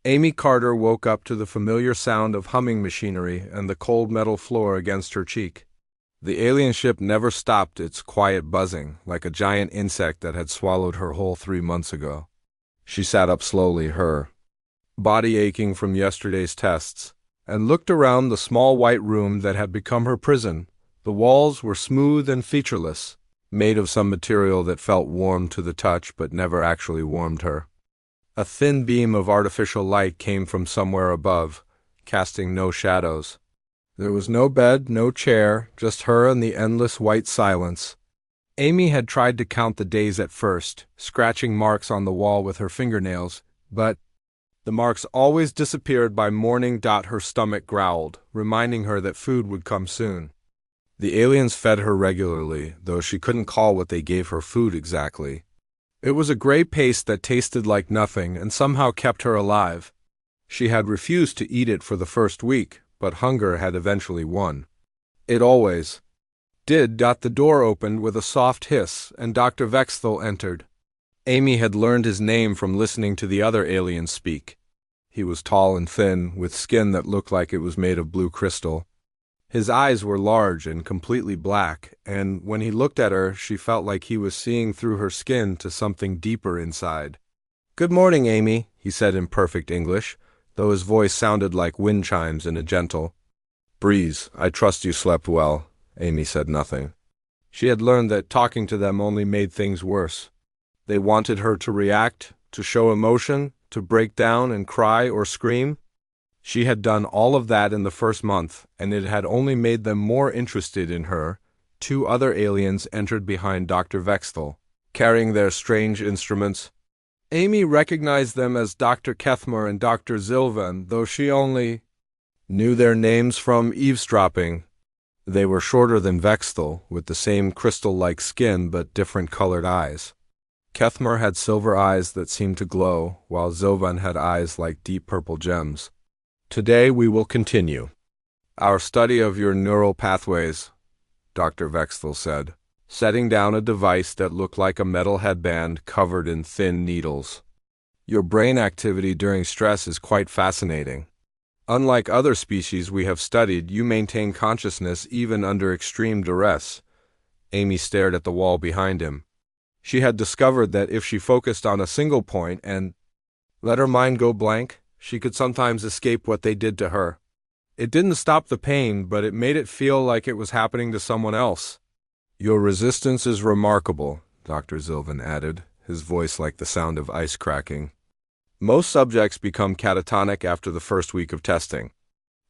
Amy Carter woke up to the familiar sound of humming machinery and the cold metal floor against her cheek. The alien ship never stopped its quiet buzzing, like a giant insect that had swallowed her whole 3 months ago. She sat up slowly, her body aching from yesterday's tests, and looked around the small white room that had become her prison. The walls were smooth and featureless, made of some material that felt warm to the touch but never actually warmed her. A thin beam of artificial light came from somewhere above, casting no shadows. There was no bed, no chair, just her and the endless white silence. Amy had tried to count the days at first, scratching marks on the wall with her fingernails, but the marks always disappeared by morning. Her stomach growled, reminding her that food would come soon. The aliens fed her regularly, though she couldn't call what they gave her food exactly. It was a gray paste that tasted like nothing and somehow kept her alive. She had refused to eat it for the first week, but hunger had eventually won. It always did. The door opened with a soft hiss, and Dr. Vexthal entered. Amy had learned his name from listening to the other aliens speak. He was tall and thin, with skin that looked like it was made of blue crystal. His eyes were large and completely black, and when he looked at her, she felt like he was seeing through her skin to something deeper inside. "Good morning, Amy," he said in perfect English, though his voice sounded like wind chimes in a gentle breeze. "I trust you slept well." Amy said nothing. She had learned that talking to them only made things worse. They wanted her to react, to show emotion, to break down and cry or scream. She had done all of that in the first month, and it had only made them more interested in her. 2 other aliens entered behind Dr. Vexthal, carrying their strange instruments. Amy recognized them as Dr. Kethmer and Dr. Zilvan, though she only knew their names from eavesdropping. They were shorter than Vexthal, with the same crystal-like skin but different colored eyes. Kethmer had silver eyes that seemed to glow, while Zilvan had eyes like deep purple gems. "Today we will continue our study of your neural pathways," Dr. Vexthal said, setting down a device that looked like a metal headband covered in thin needles. "Your brain activity during stress is quite fascinating. Unlike other species we have studied, you maintain consciousness even under extreme duress." Amy stared at the wall behind him. She had discovered that if she focused on a single point and let her mind go blank, she could sometimes escape what they did to her. It didn't stop the pain, but it made it feel like it was happening to someone else. "Your resistance is remarkable," Dr. Zilvan added, his voice like the sound of ice cracking. "Most subjects become catatonic after the first week of testing.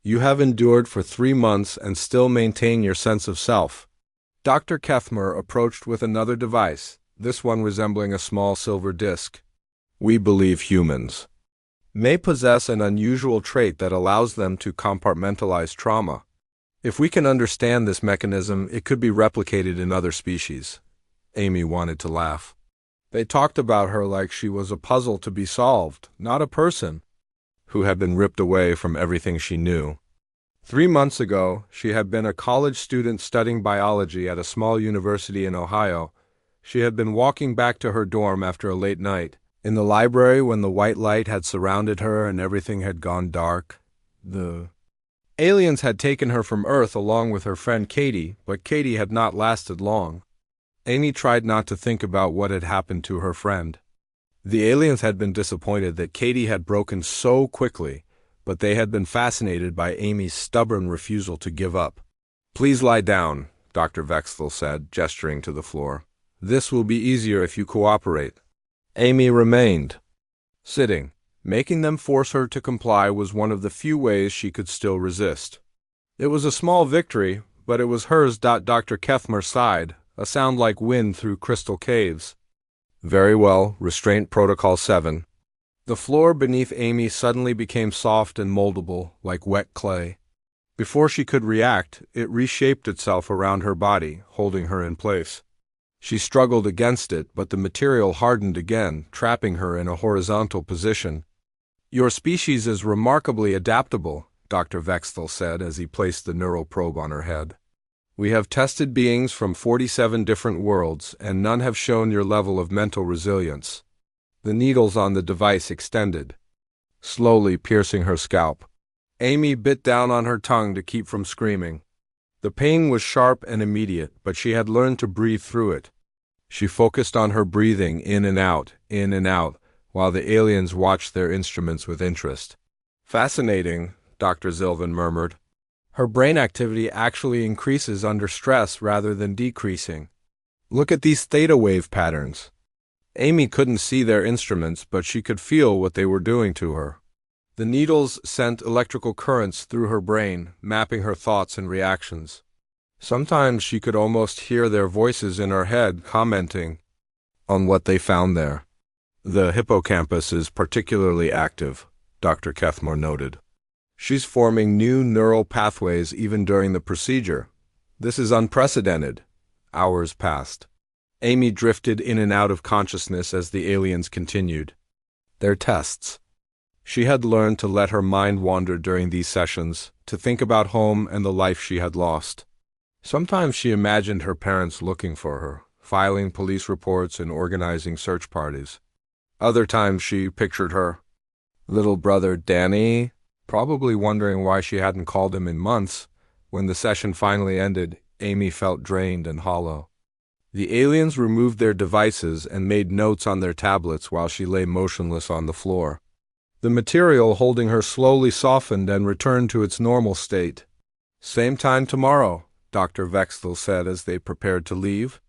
You have endured for 3 months and still maintain your sense of self." Dr. Kethmer approached with another device, this one resembling a small silver disc. "We believe humans may possess an unusual trait that allows them to compartmentalize trauma. If we can understand this mechanism, it could be replicated in other species." Amy wanted to laugh. They talked about her like she was a puzzle to be solved, not a person who had been ripped away from everything she knew. 3 months ago, she had been a college student studying biology at a small university in Ohio. She had been walking back to her dorm after a late night. In the library, when the white light had surrounded her and everything had gone dark, the aliens had taken her from Earth along with her friend Katie, but Katie had not lasted long. Amy tried not to think about what had happened to her friend. The aliens had been disappointed that Katie had broken so quickly, but they had been fascinated by Amy's stubborn refusal to give up. "Please lie down," Dr. Vexthal said, gesturing to the floor. "This will be easier if you cooperate." Amy remained sitting. Making them force her to comply was one of the few ways she could still resist. It was a small victory, but it was hers. Dr. Kethmer sighed, a sound like wind through crystal caves. "Very well, Restraint Protocol 7. The floor beneath Amy suddenly became soft and moldable, like wet clay. Before she could react, it reshaped itself around her body, holding her in place. She struggled against it, but the material hardened again, trapping her in a horizontal position. "Your species is remarkably adaptable," Dr. Vexthal said as he placed the neural probe on her head. "We have tested beings from 47 different worlds, and none have shown your level of mental resilience." The needles on the device extended. slowly piercing her scalp. Amy bit down on her tongue to keep from screaming. The pain was sharp and immediate, but she had learned to breathe through it. She focused on her breathing in and out, while the aliens watched their instruments with interest. Fascinating, Dr. Zilvin murmured. Her brain activity actually increases under stress rather than decreasing. Look at these theta wave patterns. Amy couldn't see their instruments, but she could feel what they were doing to her. The needles sent electrical currents through her brain, mapping her thoughts and reactions. Sometimes she could almost hear their voices in her head commenting on what they found there. The hippocampus is particularly active, Dr. Kethmore noted. She's forming new neural pathways even during the procedure. This is unprecedented. Hours passed. Amy drifted in and out of consciousness as the aliens continued their tests. She had learned to let her mind wander during these sessions, to think about home and the life she had lost. Sometimes she imagined her parents looking for her, filing police reports and organizing search parties. Other times she pictured her little brother Danny, probably wondering why she hadn't called him in months. When the session finally ended, Amy felt drained and hollow. The aliens removed their devices and made notes on their tablets while she lay motionless on the floor. The material holding her slowly softened and returned to its normal state. "Same time tomorrow," Dr. Vexthal said as they prepared to leave.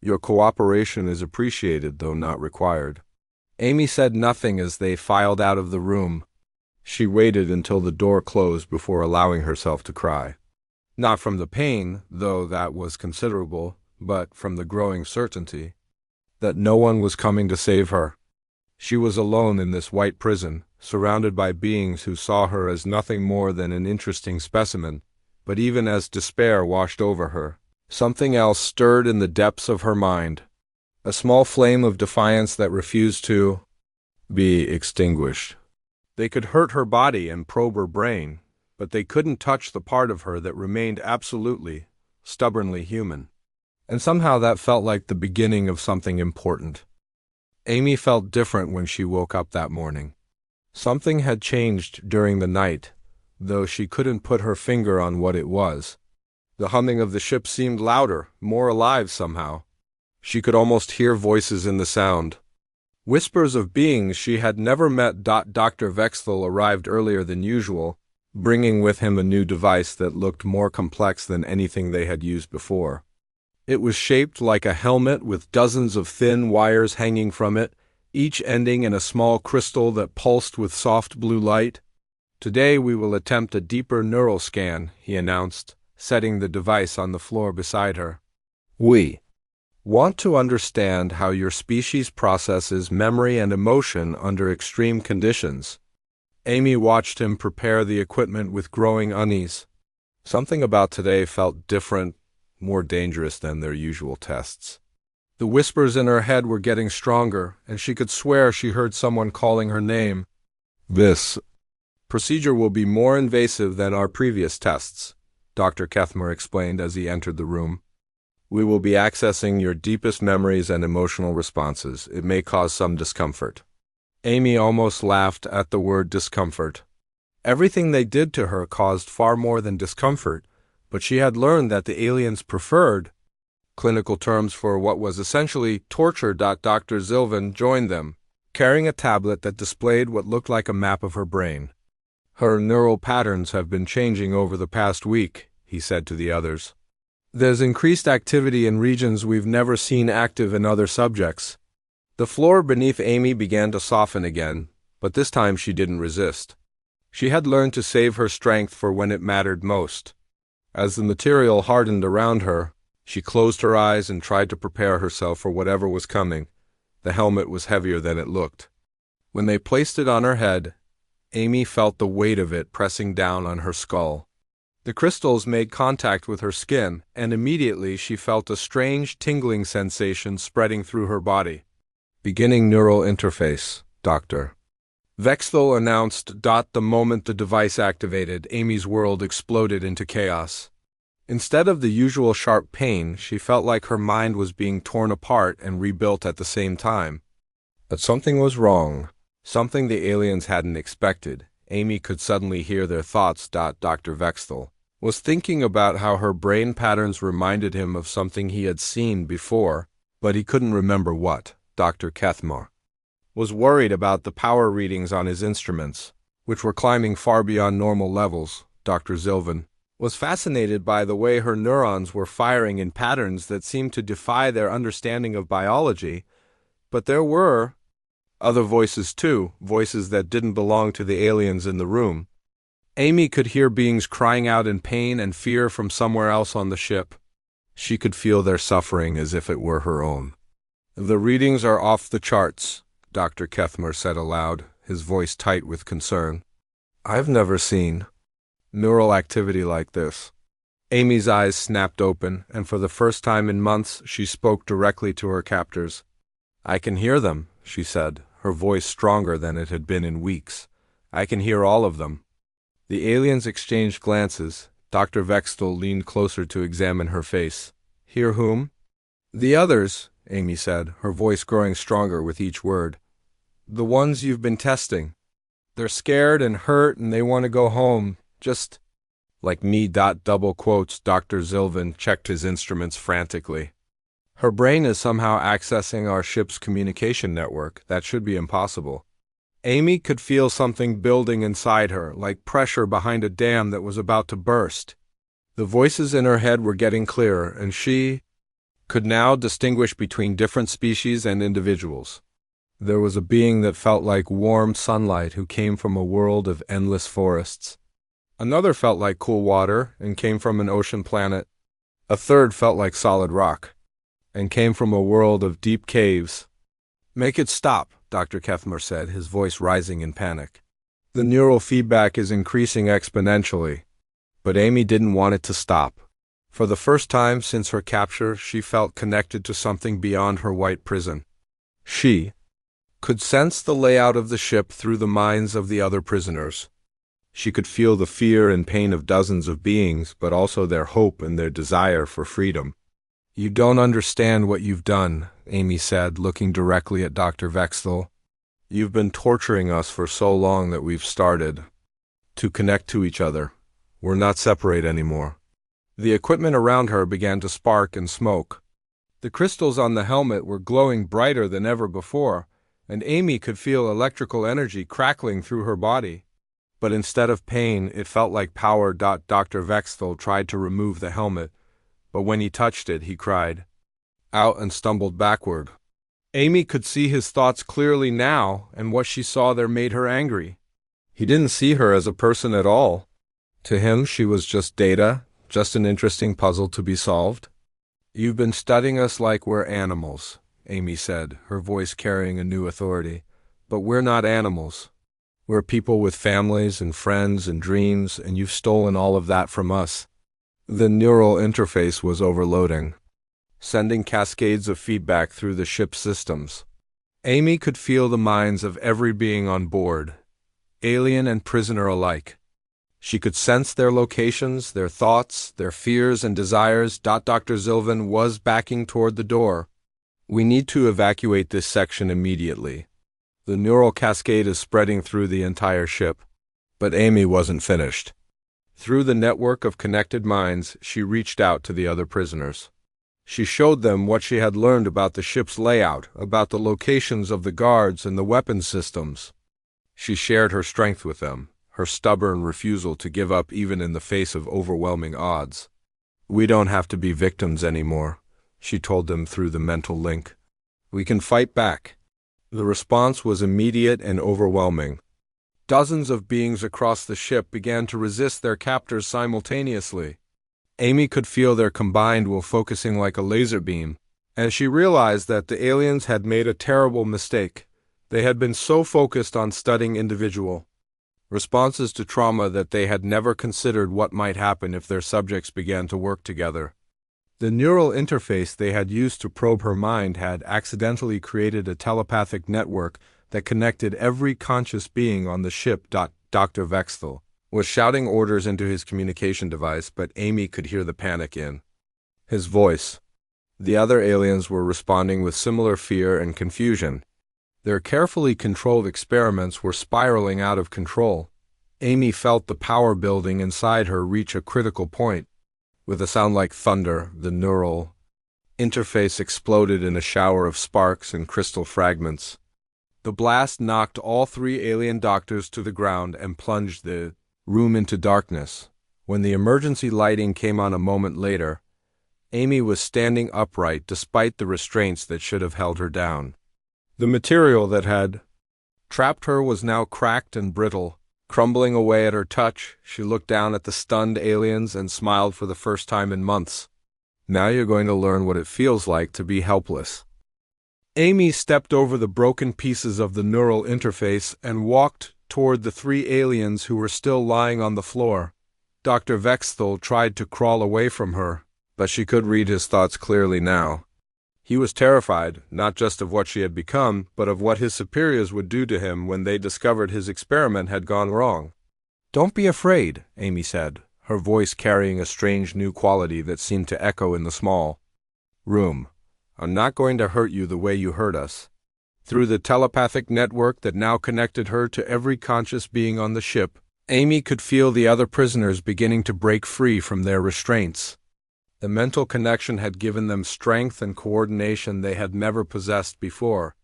"Your cooperation is appreciated, though not required." Amy said nothing as they filed out of the room. She waited until the door closed before allowing herself to cry. Not from the pain, though that was considerable, but from the growing certainty that no one was coming to save her. She was alone in this white prison, surrounded by beings who saw her as nothing more than an interesting specimen. But even as despair washed over her, something else stirred in the depths of her mind. A small flame of defiance that refused to be extinguished. They could hurt her body and probe her brain, but they couldn't touch the part of her that remained absolutely, stubbornly human. And somehow that felt like the beginning of something important. Amy felt different when she woke up that morning. Something had changed during the night, though she couldn't put her finger on what it was. The humming of the ship seemed louder, more alive somehow. She could almost hear voices in the sound. Whispers of beings she had never met. Dr. Vexthal arrived earlier than usual, bringing with him a new device that looked more complex than anything they had used before. It was shaped like a helmet with dozens of thin wires hanging from it, each ending in a small crystal that pulsed with soft blue light. "Today we will attempt a deeper neural scan," he announced, setting the device on the floor beside her. "We want to understand how your species processes memory and emotion under extreme conditions." Amy watched him prepare the equipment with growing unease. Something about today felt different, more dangerous than their usual tests. The whispers in her head were getting stronger, and she could swear she heard someone calling her name. "This procedure will be more invasive than our previous tests," Dr. Kethmore explained as he entered the room. "We will be accessing your deepest memories and emotional responses. It may cause some discomfort." Amy almost laughed at the word discomfort. Everything they did to her caused far more than discomfort, but she had learned that the aliens preferred clinical terms for what was essentially torture. Dr. Zilvin joined them, carrying a tablet that displayed what looked like a map of her brain. "Her neural patterns have been changing over the past week," he said to the others. "There's increased activity in regions we've never seen active in other subjects." The floor beneath Amy began to soften again, but this time she didn't resist. She had learned to save her strength for when it mattered most. As the material hardened around her, she closed her eyes and tried to prepare herself for whatever was coming. The helmet was heavier than it looked. When they placed it on her head, Amy felt the weight of it pressing down on her skull. The crystals made contact with her skin, and immediately she felt a strange tingling sensation spreading through her body. "Beginning neural interface, Doctor," Vexthal announced. The moment the device activated, Amy's world exploded into chaos. Instead of the usual sharp pain, she felt like her mind was being torn apart and rebuilt at the same time. But something was wrong. Something the aliens hadn't expected. Amy could suddenly hear their thoughts. Dr. Vextel was thinking about how her brain patterns reminded him of something he had seen before, but he couldn't remember what. Dr. Kethmore was worried about the power readings on his instruments, which were climbing far beyond normal levels. Dr. Zilvan was fascinated by the way her neurons were firing in patterns that seemed to defy their understanding of biology, but there were other voices too, voices that didn't belong to the aliens in the room. Amy could hear beings crying out in pain and fear from somewhere else on the ship. She could feel their suffering as if it were her own. "The readings are off the charts," Dr. Kethmer said aloud, his voice tight with concern. "I've never seen neural activity like this." Amy's eyes snapped open, and for the first time in months she spoke directly to her captors. "I can hear them," she said, her voice stronger than it had been in weeks. "I can hear all of them." The aliens exchanged glances. Dr. Vextel leaned closer to examine her face. "Hear whom?" "The others," Amy said, her voice growing stronger with each word. "The ones you've been testing. They're scared and hurt and they want to go home. Just like me. Double quotes. Dr. Zilvan checked his instruments frantically. "Her brain is somehow accessing our ship's communication network. That should be impossible." Amy could feel something building inside her, like pressure behind a dam that was about to burst. The voices in her head were getting clearer, and she could now distinguish between different species and individuals. There was a being that felt like warm sunlight who came from a world of endless forests. Another felt like cool water and came from an ocean planet. A third felt like solid rock and came from a world of deep caves. "Make it stop," Dr. Kethmer said, his voice rising in panic. "The neural feedback is increasing exponentially." But Amy didn't want it to stop. For the first time since her capture, she felt connected to something beyond her white prison. She could sense the layout of the ship through the minds of the other prisoners. She could feel the fear and pain of dozens of beings, but also their hope and their desire for freedom. "You don't understand what you've done," Amy said, looking directly at Dr. Vextel. "You've been torturing us for so long that we've started to connect to each other. We're not separate anymore." The equipment around her began to spark and smoke. The crystals on the helmet were glowing brighter than ever before, and Amy could feel electrical energy crackling through her body. But instead of pain, it felt like power. Dr. Vextel tried to remove the helmet, but when he touched it, he cried out and stumbled backward. Amy could see his thoughts clearly now, and what she saw there made her angry. He didn't see her as a person at all. To him, she was just data, just an interesting puzzle to be solved. "You've been studying us like we're animals," Amy said, her voice carrying a new authority. "But we're not animals. We're people with families and friends and dreams, and you've stolen all of that from us." The neural interface was overloading, sending cascades of feedback through the ship's systems. Amy could feel the minds of every being on board, alien and prisoner alike. She could sense their locations, their thoughts, their fears and desires. Dr. Zilvan was backing toward the door. "We need to evacuate this section immediately. The neural cascade is spreading through the entire ship." But Amy wasn't finished. Through the network of connected minds, she reached out to the other prisoners. She showed them what she had learned about the ship's layout, about the locations of the guards and the weapons systems. She shared her strength with them, her stubborn refusal to give up even in the face of overwhelming odds. "We don't have to be victims anymore," she told them through the mental link. "We can fight back." The response was immediate and overwhelming. Dozens of beings across the ship began to resist their captors simultaneously. Amy could feel their combined will focusing like a laser beam, and she realized that the aliens had made a terrible mistake. They had been so focused on studying individual responses to trauma that they had never considered what might happen if their subjects began to work together. The neural interface they had used to probe her mind had accidentally created a telepathic network that connected every conscious being on the ship. Dr. Vextel was shouting orders into his communication device, but Amy could hear the panic in his voice. The other aliens were responding with similar fear and confusion. Their carefully controlled experiments were spiraling out of control. Amy felt the power building inside her reach a critical point. With a sound like thunder, the neural interface exploded in a shower of sparks and crystal fragments. The blast knocked all three alien doctors to the ground and plunged the room into darkness. When the emergency lighting came on a moment later, Amy was standing upright despite the restraints that should have held her down. The material that had trapped her was now cracked and brittle. Crumbling away at her touch, she looked down at the stunned aliens and smiled for the first time in months. Now you're going to learn what it feels like to be helpless. Amy stepped over the broken pieces of the neural interface and walked toward the three aliens who were still lying on the floor. Dr. Vexthal tried to crawl away from her, but she could read his thoughts clearly now. He was terrified, not just of what she had become, but of what his superiors would do to him when they discovered his experiment had gone wrong. "Don't be afraid," Amy said, her voice carrying a strange new quality that seemed to echo in the small room. "I'm not going to hurt you the way you hurt us." Through the telepathic network that now connected her to every conscious being on the ship, Amy could feel the other prisoners beginning to break free from their restraints. The mental connection had given them strength and coordination they had never possessed before.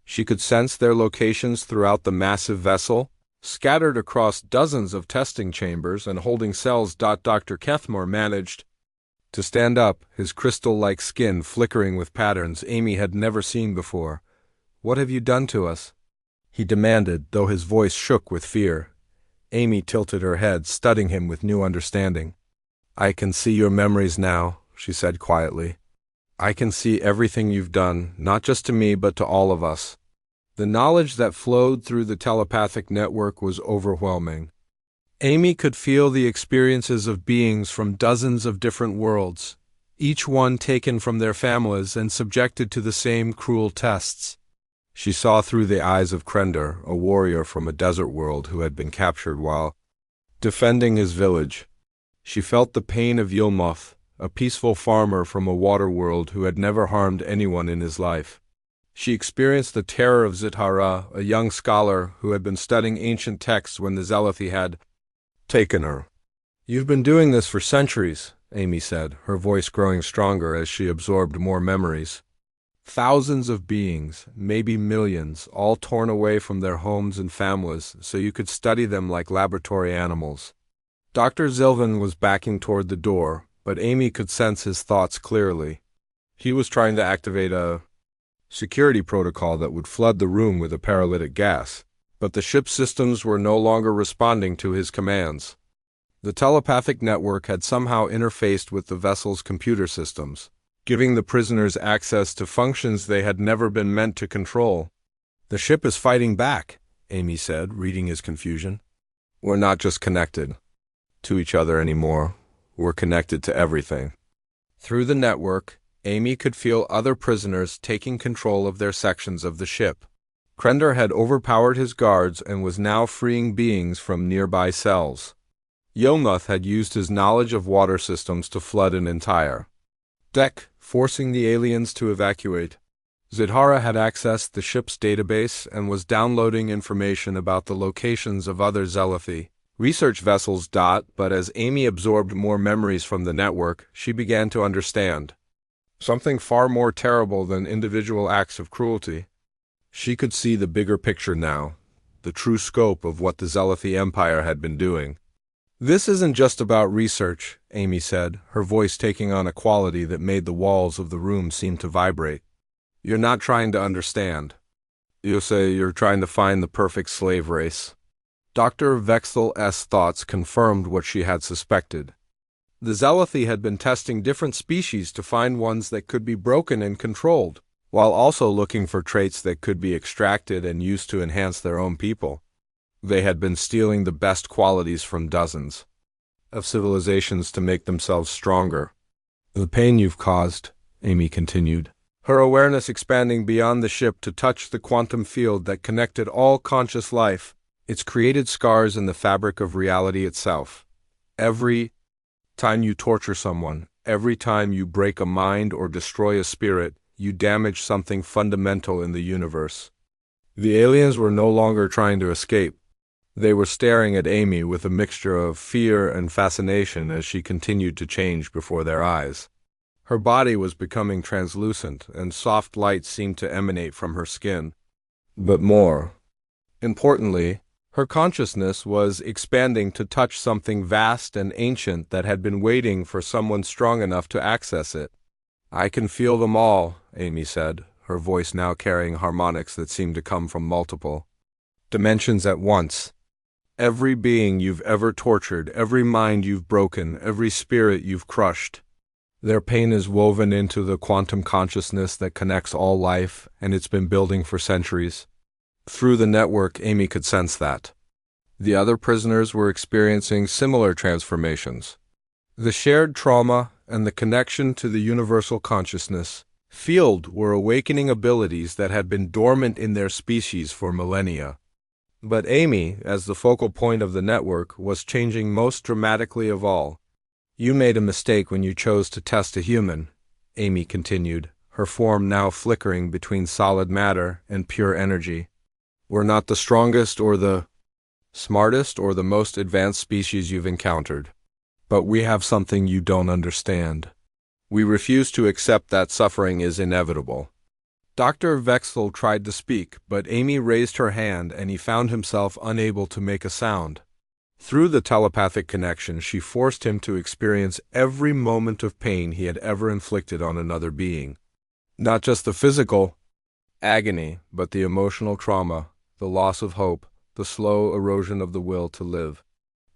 She could sense their locations throughout the massive vessel, scattered across dozens of testing chambers and holding cells. Dr. Kethmore managed to stand up, his crystal-like skin flickering with patterns Amy had never seen before. "What have you done to us?" he demanded, though his voice shook with fear. Amy tilted her head, studying him with new understanding. "I can see your memories now," she said quietly. "I can see everything you've done, not just to me but to all of us." The knowledge that flowed through the telepathic network was overwhelming. Amy could feel the experiences of beings from dozens of different worlds, each one taken from their families and subjected to the same cruel tests. She saw through the eyes of Krender, a warrior from a desert world who had been captured while defending his village. She felt the pain of Yilmoth, a peaceful farmer from a water world who had never harmed anyone in his life. She experienced the terror of Zithara, a young scholar who had been studying ancient texts when the Zealothi had taken her. "You've been doing this for centuries," Amy said, her voice growing stronger as she absorbed more memories. "Thousands of beings, maybe millions, all torn away from their homes and families so you could study them like laboratory animals." Dr. Zilvan was backing toward the door, but Amy could sense his thoughts clearly. He was trying to activate a security protocol that would flood the room with a paralytic gas, but the ship's systems were no longer responding to his commands. The telepathic network had somehow interfaced with the vessel's computer systems, giving the prisoners access to functions they had never been meant to control. "The ship is fighting back," Amy said, reading his confusion. "We're not just connected to each other anymore. We're connected to everything." Through the network, Amy could feel other prisoners taking control of their sections of the ship. Krender had overpowered his guards and was now freeing beings from nearby cells. Yilmoth had used his knowledge of water systems to flood an entire deck, forcing the aliens to evacuate. Zithara had accessed the ship's database and was downloading information about the locations of other Zealothi research vessels. But as Amy absorbed more memories from the network, she began to understand something far more terrible than individual acts of cruelty. She could see the bigger picture now, the true scope of what the Zealothi Empire had been doing. "This isn't just about research," Amy said, her voice taking on a quality that made the walls of the room seem to vibrate. "You're not trying to understand. You'll say you're trying to find the perfect slave race." Dr. Vexthal's thoughts confirmed what she had suspected. The Zealothi had been testing different species to find ones that could be broken and controlled, while also looking for traits that could be extracted and used to enhance their own people. They had been stealing the best qualities from dozens of civilizations to make themselves stronger. "The pain you've caused," Amy continued, her awareness expanding beyond the ship to touch the quantum field that connected all conscious life. "It's created scars in the fabric of reality itself. Every time you torture someone, every time you break a mind or destroy a spirit, you damage something fundamental in the universe. The aliens were no longer trying to escape. They were staring at Amy with a mixture of fear and fascination as she continued to change before their eyes. Her body was becoming translucent, and soft light seemed to emanate from her skin. But more importantly, her consciousness was expanding to touch something vast and ancient that had been waiting for someone strong enough to access it. "I can feel them all," Amy said, her voice now carrying harmonics that seemed to come from multiple dimensions at once. "Every being you've ever tortured, every mind you've broken, every spirit you've crushed. Their pain is woven into the quantum consciousness that connects all life, and it's been building for centuries." Through the network, Amy could sense that. The other prisoners were experiencing similar transformations. The shared trauma and the connection to the universal consciousness field were awakening abilities that had been dormant in their species for millennia. But Amy, as the focal point of the network, was changing most dramatically of all. "You made a mistake when you chose to test a human," Amy continued, her form now flickering between solid matter and pure energy. "We're not the strongest or the smartest or the most advanced species you've encountered. But we have something you don't understand. We refuse to accept that suffering is inevitable." Dr. Vexel tried to speak, but Amy raised her hand and he found himself unable to make a sound. Through the telepathic connection, she forced him to experience every moment of pain he had ever inflicted on another being. Not just the physical agony, but the emotional trauma, the loss of hope, the slow erosion of the will to live.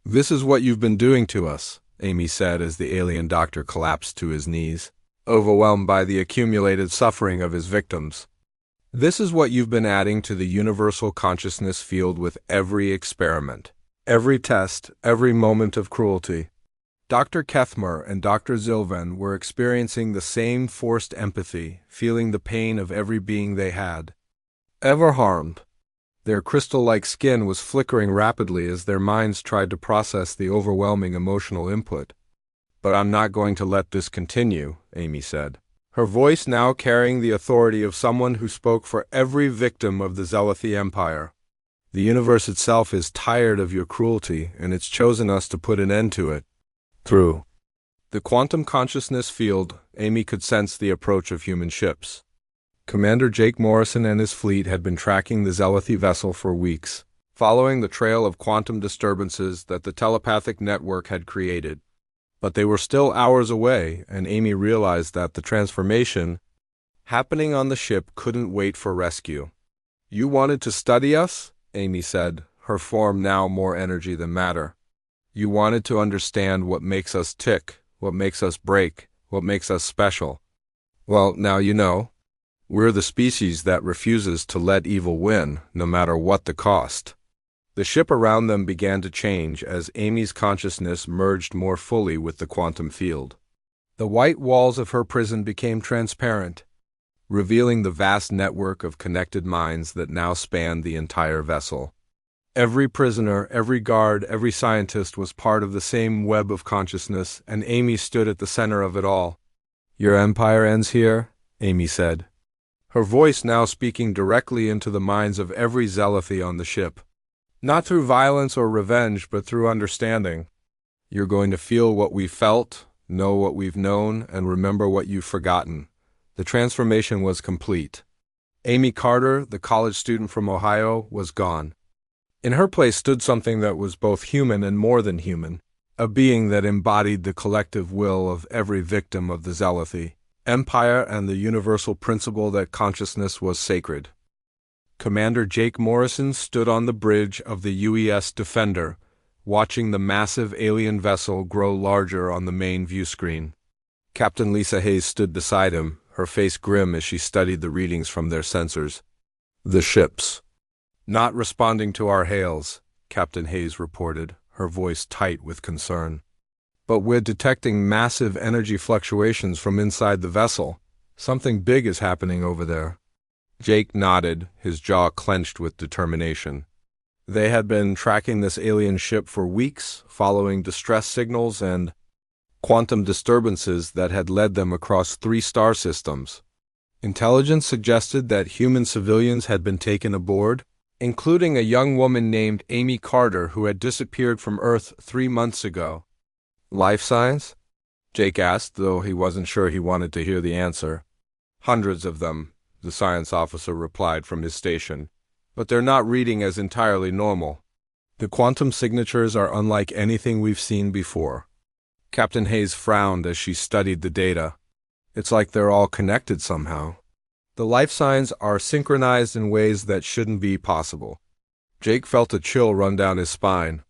"This is what you've been doing to us," Amy said as the alien doctor collapsed to his knees, overwhelmed by the accumulated suffering of his victims. "This is what you've been adding to the universal consciousness field with every experiment, every test, every moment of cruelty." Dr. Kethmer and Dr. Zilvan were experiencing the same forced empathy, feeling the pain of every being they had ever harmed. Their crystal-like skin was flickering rapidly as their minds tried to process the overwhelming emotional input. "But I'm not going to let this continue," Amy said, her voice now carrying the authority of someone who spoke for every victim of the Zelathi Empire. "The universe itself is tired of your cruelty, and it's chosen us to put an end to it." Through the quantum consciousness field, Amy could sense the approach of human ships. Commander Jake Morrison and his fleet had been tracking the Zelathi vessel for weeks, following the trail of quantum disturbances that the telepathic network had created. But they were still hours away, and Amy realized that the transformation happening on the ship couldn't wait for rescue. "You wanted to study us?" Amy said, her form now more energy than matter. "You wanted to understand what makes us tick, what makes us break, what makes us special. Well, now you know. We're the species that refuses to let evil win, no matter what the cost." The ship around them began to change as Amy's consciousness merged more fully with the quantum field. The white walls of her prison became transparent, revealing the vast network of connected minds that now spanned the entire vessel. Every prisoner, every guard, every scientist was part of the same web of consciousness, and Amy stood at the center of it all. "Your empire ends here," Amy said, her voice now speaking directly into the minds of every Zelathi on the ship. "Not through violence or revenge, but through understanding. You're going to feel what we've felt, know what we've known, and remember what you've forgotten." The transformation was complete. Amy Carter, the college student from Ohio, was gone. In her place stood something that was both human and more than human, a being that embodied the collective will of every victim of the Zelathi Empire and the universal principle that consciousness was sacred. Commander Jake Morrison stood on the bridge of the UES Defender, watching the massive alien vessel grow larger on the main view screen. Captain Lisa Hayes stood beside him, her face grim as she studied the readings from their sensors. "The ships not responding to our hails," Captain Hayes reported, her voice tight with concern. "But we're detecting massive energy fluctuations from inside the vessel. Something big is happening over there." Jake nodded, his jaw clenched with determination. They had been tracking this alien ship for weeks, following distress signals and quantum disturbances that had led them across 3 star systems. Intelligence suggested that human civilians had been taken aboard, including a young woman named Amy Carter who had disappeared from Earth 3 months ago. Life signs? Jake asked, though he wasn't sure he wanted to hear the answer. Hundreds of them, the science officer replied from his station, but they're not reading as entirely normal. The quantum signatures are unlike anything we've seen before. Captain Hayes frowned as she studied the data. It's like they're all connected somehow. The life signs are synchronized in ways that shouldn't be possible. Jake felt a chill run down his spine.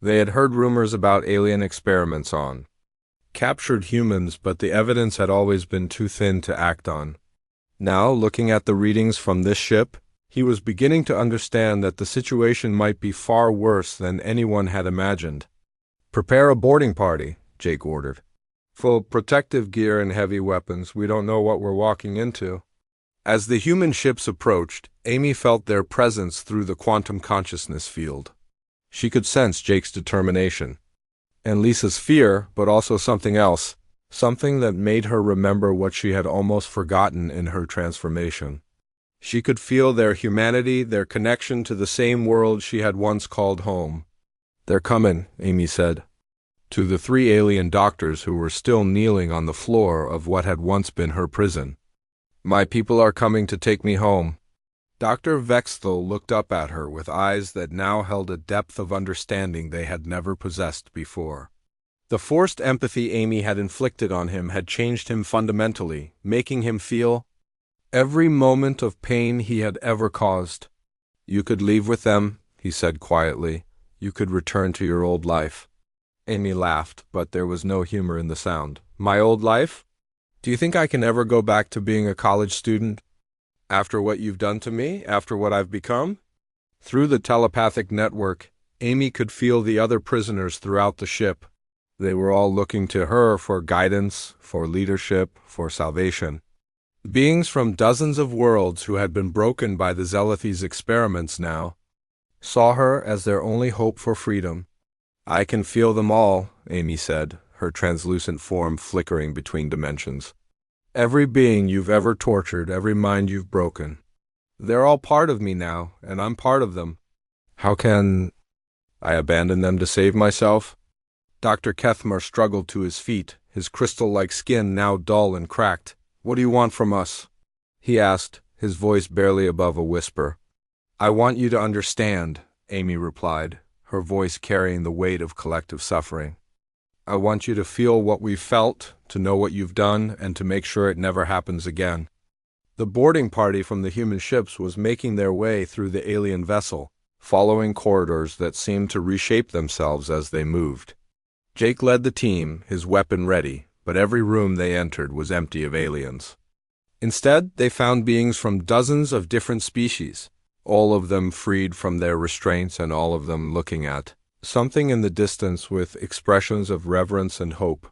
They had heard rumors about alien experiments on captured humans, but the evidence had always been too thin to act on. Now, looking at the readings from this ship, he was beginning to understand that the situation might be far worse than anyone had imagined. "Prepare a boarding party," Jake ordered. "Full protective gear and heavy weapons. We don't know what we're walking into." As the human ships approached, Amy felt their presence through the quantum consciousness field. She could sense Jake's determination, and Lisa's fear, but also something else, something that made her remember what she had almost forgotten in her transformation. She could feel their humanity, their connection to the same world she had once called home. "They're coming," Amy said, to the 3 alien doctors who were still kneeling on the floor of what had once been her prison. "My people are coming to take me home." Dr. Vexthal looked up at her with eyes that now held a depth of understanding they had never possessed before. The forced empathy Amy had inflicted on him had changed him fundamentally, making him feel every moment of pain he had ever caused. "You could leave with them," he said quietly. "You could return to your old life." Amy laughed, but there was no humor in the sound. "My old life? Do you think I can ever go back to being a college student? After what you've done to me? After what I've become?" Through the telepathic network, Amy could feel the other prisoners throughout the ship. They were all looking to her for guidance, for leadership, for salvation. Beings from dozens of worlds who had been broken by the Zealothy's experiments now saw her as their only hope for freedom. "I can feel them all," Amy said, her translucent form flickering between dimensions. "Every being you've ever tortured, every mind you've broken. They're all part of me now, and I'm part of them. How can I abandon them to save myself?" Dr. Kethmar struggled to his feet, his crystal-like skin now dull and cracked. "What do you want from us?" he asked, his voice barely above a whisper. "I want you to understand," Amy replied, her voice carrying the weight of collective suffering. "I want you to feel what we've felt, to know what you've done, and to make sure it never happens again." The boarding party from the human ships was making their way through the alien vessel, following corridors that seemed to reshape themselves as they moved. Jake led the team, his weapon ready, but every room they entered was empty of aliens. Instead, they found beings from dozens of different species, all of them freed from their restraints and all of them looking at something in the distance with expressions of reverence and hope.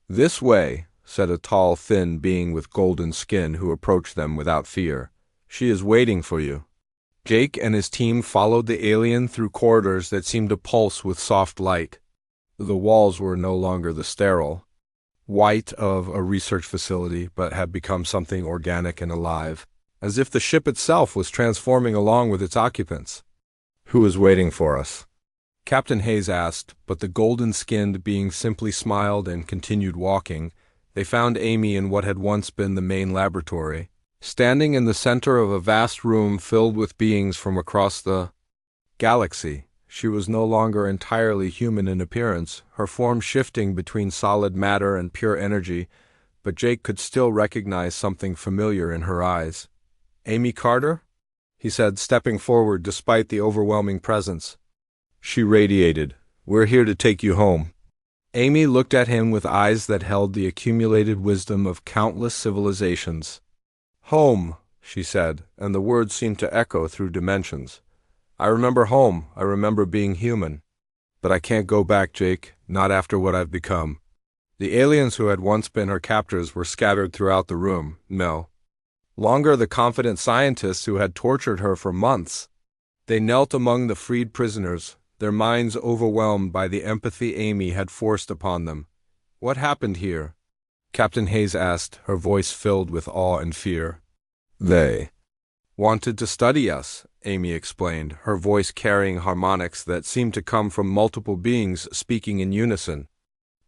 "This way," said a tall, thin being with golden skin who approached them without fear. "She is waiting for you." Jake and his team followed the alien through corridors that seemed to pulse with soft light. The walls were no longer the sterile white of a research facility, but had become something organic and alive, as if the ship itself was transforming along with its occupants. "Who is waiting for us?" Captain Hayes asked, but the golden-skinned being simply smiled and continued walking. They found Amy in what had once been the main laboratory, standing in the center of a vast room filled with beings from across the galaxy. She was no longer entirely human in appearance, her form shifting between solid matter and pure energy, but Jake could still recognize something familiar in her eyes. "Amy Carter?" he said, stepping forward despite the overwhelming presence. She radiated. "We're here to take you home." Amy looked at him with eyes that held the accumulated wisdom of countless civilizations. "Home," she said, and the words seemed to echo through dimensions. "I remember home. I remember being human. But I can't go back, Jake, not after what I've become." The aliens who had once been her captors were scattered throughout the room. No longer the confident scientists who had tortured her for months. They knelt among the freed prisoners, their minds overwhelmed by the empathy Amy had forced upon them. What happened here? Captain Hayes asked, her voice filled with awe and fear. They wanted to study us, Amy explained, her voice carrying harmonics that seemed to come from multiple beings speaking in unison.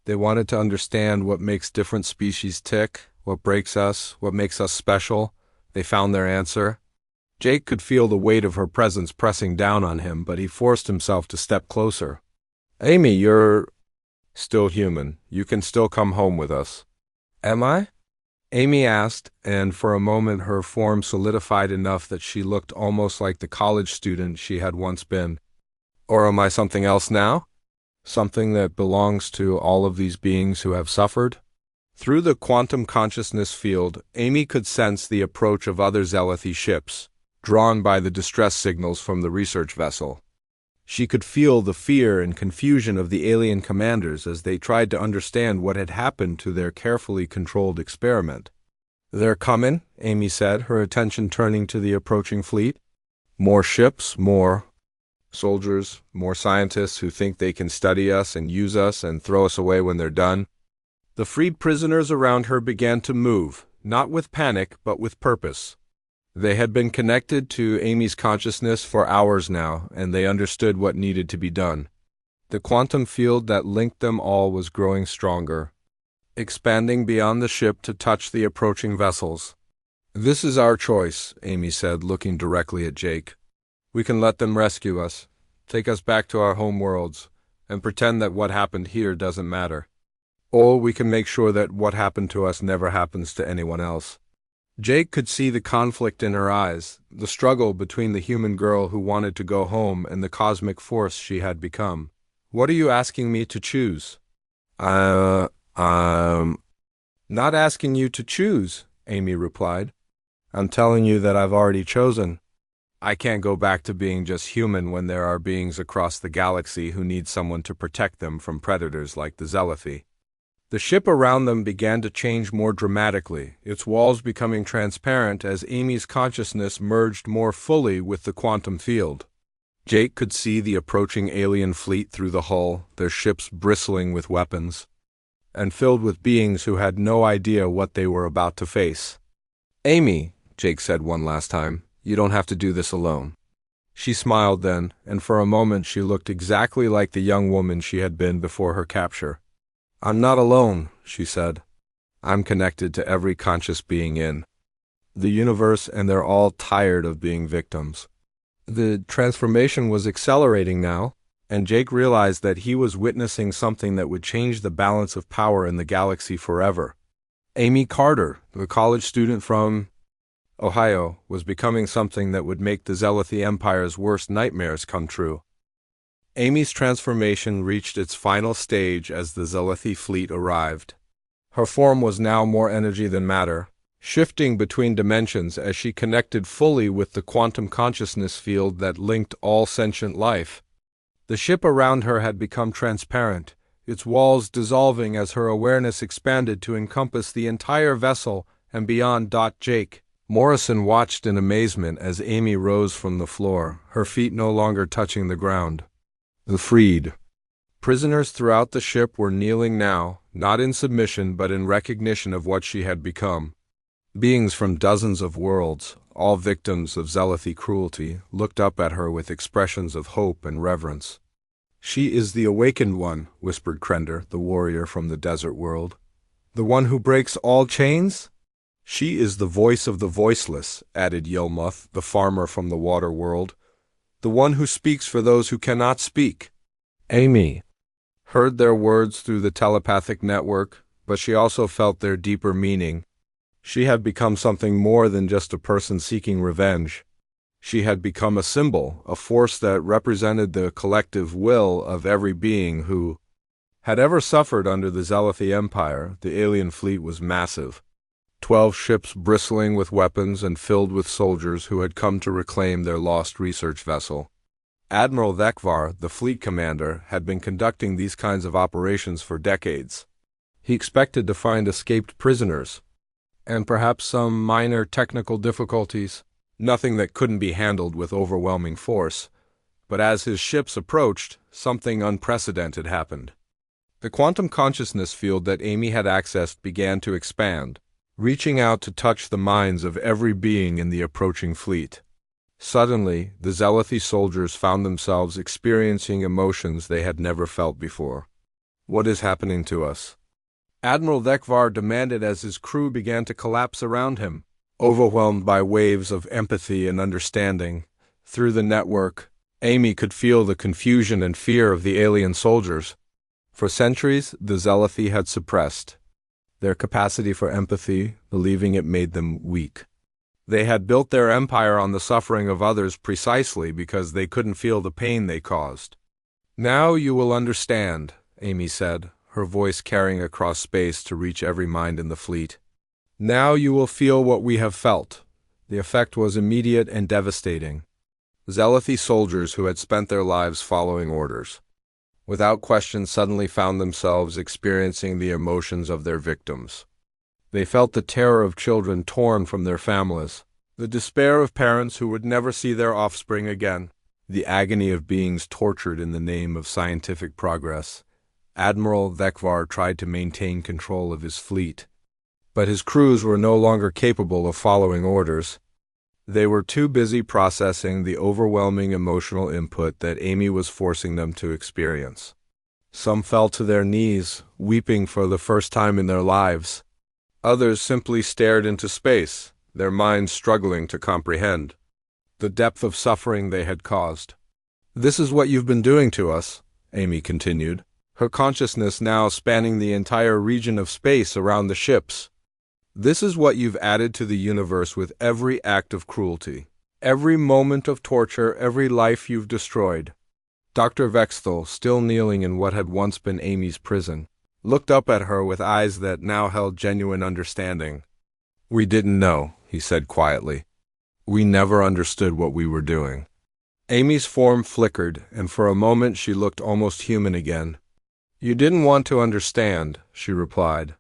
They wanted to understand what makes different species tick, what breaks us, what makes us special. They found their answer. Jake could feel the weight of her presence pressing down on him, but he forced himself to step closer. Amy, you're still human. You can still come home with us. Am I? Amy asked, and for a moment her form solidified enough that she looked almost like the college student she had once been. Or am I something else now? Something that belongs to all of these beings who have suffered? Through the quantum consciousness field, Amy could sense the approach of other Zealothi ships, drawn by the distress signals from the research vessel. She could feel the fear and confusion of the alien commanders as they tried to understand what had happened to their carefully controlled experiment. They're coming, Amy said, her attention turning to the approaching fleet. More ships, more soldiers, more scientists who think they can study us and use us and throw us away when they're done. The freed prisoners around her began to move, not with panic, but with purpose. They had been connected to Amy's consciousness for hours now, and they understood what needed to be done. The quantum field that linked them all was growing stronger, expanding beyond the ship to touch the approaching vessels. This is our choice, Amy said, looking directly at Jake. We can let them rescue us, take us back to our home worlds, and pretend that what happened here doesn't matter. Or we can make sure that what happened to us never happens to anyone else. Jake could see the conflict in her eyes, the struggle between the human girl who wanted to go home and the cosmic force she had become. What are you asking me to choose? Not asking you to choose, Amy replied. I'm telling you that I've already chosen. I can't go back to being just human when there are beings across the galaxy who need someone to protect them from predators like the Zealothi. The ship around them began to change more dramatically, its walls becoming transparent as Amy's consciousness merged more fully with the quantum field. Jake could see the approaching alien fleet through the hull, their ships bristling with weapons, and filled with beings who had no idea what they were about to face. Amy, Jake said one last time, you don't have to do this alone. She smiled then, and for a moment she looked exactly like the young woman she had been before her capture. I'm not alone, she said. I'm connected to every conscious being in the universe, and they're all tired of being victims. The transformation was accelerating now, and Jake realized that he was witnessing something that would change the balance of power in the galaxy forever. Amy Carter, the college student from Ohio, was becoming something that would make the Zealothi Empire's worst nightmares come true. Amy's transformation reached its final stage as the Zealothi fleet arrived. Her form was now more energy than matter, shifting between dimensions as she connected fully with the quantum consciousness field that linked all sentient life. The ship around her had become transparent, its walls dissolving as her awareness expanded to encompass the entire vessel and beyond. Jake Morrison watched in amazement as Amy rose from the floor, her feet no longer touching the ground. The freed prisoners throughout the ship were kneeling now, not in submission but in recognition of what she had become. Beings from dozens of worlds, all victims of Zealothi cruelty, looked up at her with expressions of hope and reverence. She is the awakened one, whispered Krender, the warrior from the desert world. The one who breaks all chains? She is the voice of the voiceless, added Yelmuth, the farmer from the water world. The one who speaks for those who cannot speak. Amy heard their words through the telepathic network, but she also felt their deeper meaning. She had become something more than just a person seeking revenge. She had become a symbol, a force that represented the collective will of every being who had ever suffered under the Zealothi Empire. The alien fleet was massive. 12 ships bristling with weapons and filled with soldiers who had come to reclaim their lost research vessel. Admiral Thekvar, the fleet commander, had been conducting these kinds of operations for decades. He expected to find escaped prisoners, and perhaps some minor technical difficulties, nothing that couldn't be handled with overwhelming force. But as his ships approached, something unprecedented happened. The quantum consciousness field that Amy had accessed began to expand, reaching out to touch the minds of every being in the approaching fleet. Suddenly, the Zealothi soldiers found themselves experiencing emotions they had never felt before. "What is happening to us?" Admiral Thekvar demanded as his crew began to collapse around him. Overwhelmed by waves of empathy and understanding, through the network, Amy could feel the confusion and fear of the alien soldiers. For centuries, the Zealothi had suppressed their capacity for empathy, believing it made them weak. They had built their empire on the suffering of others precisely because they couldn't feel the pain they caused. "Now you will understand," Amy said, her voice carrying across space to reach every mind in the fleet. "Now you will feel what we have felt." The effect was immediate and devastating. Zealothi soldiers who had spent their lives following orders, without question, suddenly found themselves experiencing the emotions of their victims. They felt the terror of children torn from their families, the despair of parents who would never see their offspring again, the agony of beings tortured in the name of scientific progress. Admiral Thekvar tried to maintain control of his fleet, but his crews were no longer capable of following orders. They were too busy processing the overwhelming emotional input that Amy was forcing them to experience. Some fell to their knees, weeping for the first time in their lives. Others simply stared into space, their minds struggling to comprehend the depth of suffering they had caused. "This is what you've been doing to us," Amy continued, her consciousness now spanning the entire region of space around the ships. "This is what you've added to the universe with every act of cruelty, every moment of torture, every life you've destroyed." Dr. Vexthal, still kneeling in what had once been Amy's prison, looked up at her with eyes that now held genuine understanding. "We didn't know," he said quietly. "We never understood what we were doing." Amy's form flickered, and for a moment she looked almost human again. "You didn't want to understand," she replied.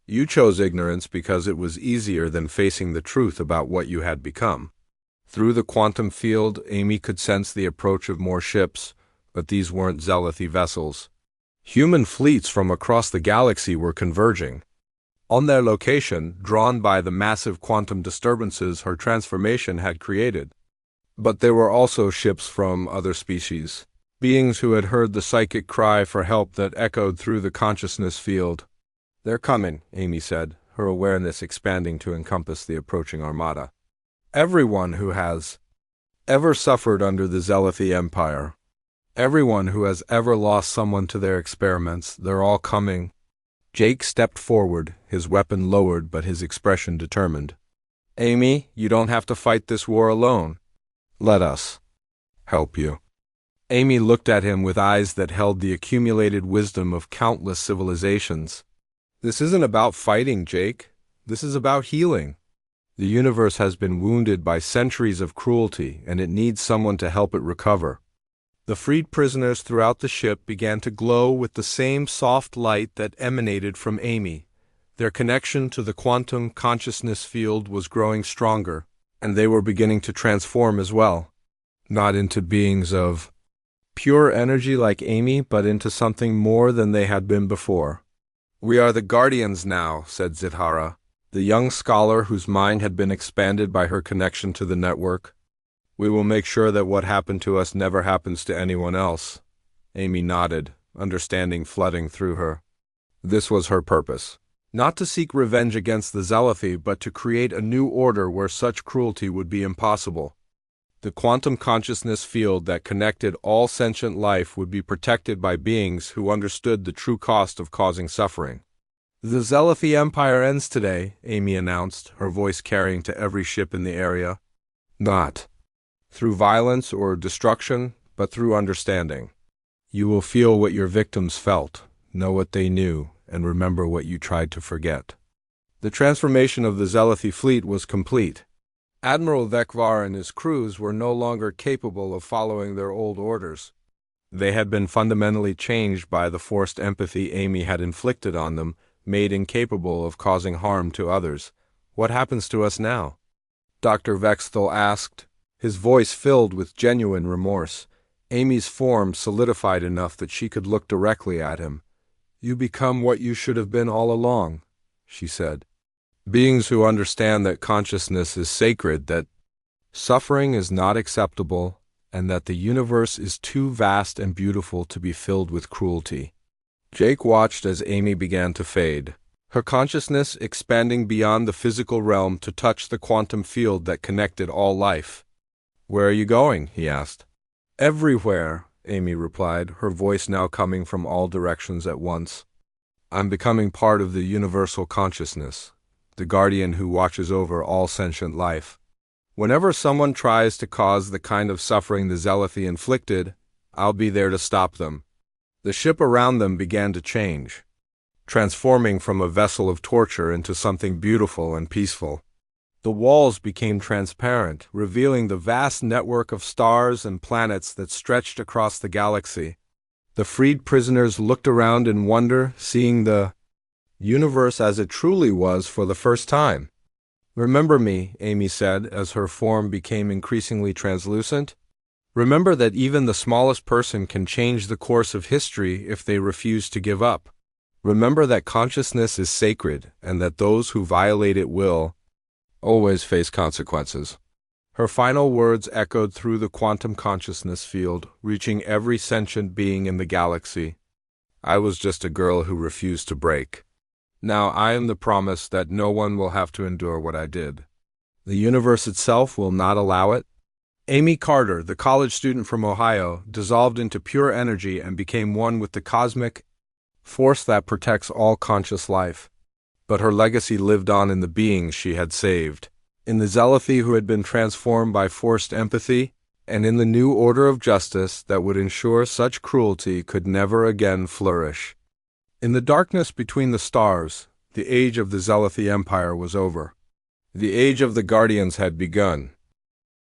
"You chose ignorance because it was easier than facing the truth about what you had become." Through the quantum field, Amy could sense the approach of more ships, but these weren't Zealothi vessels. Human fleets from across the galaxy were converging on their location, drawn by the massive quantum disturbances her transformation had created. But there were also ships from other species, beings who had heard the psychic cry for help that echoed through the consciousness field. "They're coming," Amy said, her awareness expanding to encompass the approaching armada. "Everyone who has ever suffered under the Zealothi Empire, everyone who has ever lost someone to their experiments, they're all coming." Jake stepped forward, his weapon lowered but his expression determined. "Amy, you don't have to fight this war alone. Let us help you." Amy looked at him with eyes that held the accumulated wisdom of countless civilizations. "This isn't about fighting, Jake. This is about healing. The universe has been wounded by centuries of cruelty, and it needs someone to help it recover." The freed prisoners throughout the ship began to glow with the same soft light that emanated from Amy. Their connection to the quantum consciousness field was growing stronger, and they were beginning to transform as well. Not into beings of pure energy like Amy, but into something more than they had been before. "We are the Guardians now," said Zithara, the young scholar whose mind had been expanded by her connection to the network. "We will make sure that what happened to us never happens to anyone else." Amy nodded, understanding flooding through her. This was her purpose. Not to seek revenge against the Zealothi, but to create a new order where such cruelty would be impossible. The quantum consciousness field that connected all sentient life would be protected by beings who understood the true cost of causing suffering. "The Zealothi Empire ends today," Amy announced, her voice carrying to every ship in the area. "Not through violence or destruction, but through understanding. You will feel what your victims felt, know what they knew, and remember what you tried to forget." The transformation of the Zealothi fleet was complete. Admiral Thekvar and his crews were no longer capable of following their old orders. They had been fundamentally changed by the forced empathy Amy had inflicted on them, made incapable of causing harm to others. "What happens to us now?" Dr. Vexthal asked, his voice filled with genuine remorse. Amy's form solidified enough that she could look directly at him. You become what you should have been all along, she said. Beings who understand that consciousness is sacred, that suffering is not acceptable, and that the universe is too vast and beautiful to be filled with cruelty. Jake watched as Amy began to fade, her consciousness expanding beyond the physical realm to touch the quantum field that connected all life. "Where are you going?" he asked. "Everywhere," Amy replied, her voice now coming from all directions at once. "I'm becoming part of the universal consciousness, the guardian who watches over all sentient life. Whenever someone tries to cause the kind of suffering the Zealothi inflicted, I'll be there to stop them." The ship around them began to change, transforming from a vessel of torture into something beautiful and peaceful. The walls became transparent, revealing the vast network of stars and planets that stretched across the galaxy. The freed prisoners looked around in wonder, seeing the universe as it truly was for the first time. "Remember me," Amy said, as her form became increasingly translucent. "Remember that even the smallest person can change the course of history if they refuse to give up. Remember that consciousness is sacred, and that those who violate it will always face consequences." Her final words echoed through the quantum consciousness field, reaching every sentient being in the galaxy. I was just a girl who refused to break. Now I am the promise that no one will have to endure what I did. The universe itself will not allow it. Amy Carter, the college student from Ohio, dissolved into pure energy and became one with the cosmic force that protects all conscious life. But her legacy lived on in the beings she had saved, in the Zealothi who had been transformed by forced empathy, and in the new order of justice that would ensure such cruelty could never again flourish. In the darkness between the stars, the age of the Zealothi Empire was over. The age of the Guardians had begun,